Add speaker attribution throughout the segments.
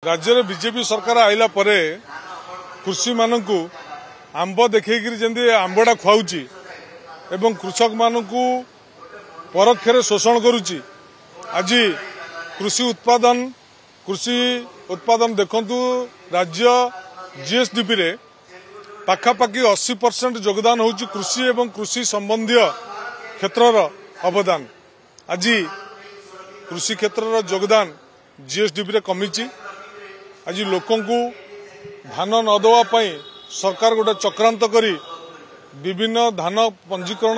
Speaker 1: राज्य में बीजेपी सरकार आइला परे कृषि मानू आंब देखिकी जमी आंबटा खुआउची एवं कृषक मानू परोक्ष शोषण करुच्ची। आज कृषि उत्पादन देखंतु राज्य जीएसडीपी रे पाखापाखि 80% योगदान होची कृषि एवं कृषि संबंधी क्षेत्रर अवदान। आज कृषि क्षेत्रर योगदान जीएसडीपी रे कमीची। आज लोकंकु धान न देवा पई सरकार गोटे चक्रांत करी विभिन्न धान पंजीकरण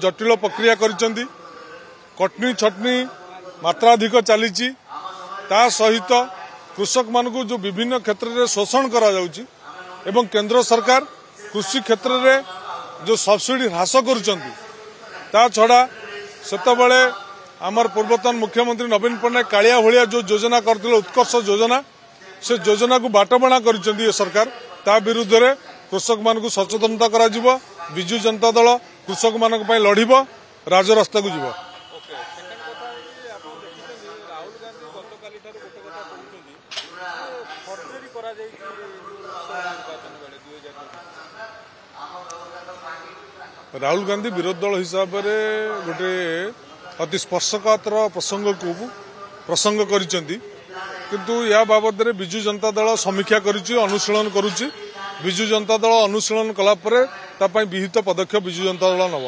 Speaker 1: जटिल प्रक्रिया करिसेंती। कटनी छटनी मात्राधिक चली ता सहित कृषक मानकु जो विभिन्न क्षेत्र में शोषण करा जाउची एवं केंद्र सरकार कृषि क्षेत्र में जो सब्सिडी ह्रास करुचंती। ता छड़ा सेतबेले आमर पूर्वतन मुख्यमंत्री नवीन पट्टनायक कालिया भलिया जो योजना करथिले उत्कर्ष योजना से योजना को बाटबणा करिसेंती सरकार। ता विरुद्ध रे कृषक मानकु सचेतनता करा जिवो। बिजु जनता दल कृषक मानक पई लढिबो, राजरास्ता को जिवो। राहुल गांधी विरोधी दल हिसाब से गोटे अति स्पर्शकातर प्रसंग करिसेंती। किंतु या बाबद रे बिजु जनता दल समीक्षा करुच्ची, अनुशीलन करुच्ची। बिजु जनता दल अनुशीलन कला परे ता पई विहित पदक्षेप बिजु जनता दल नब।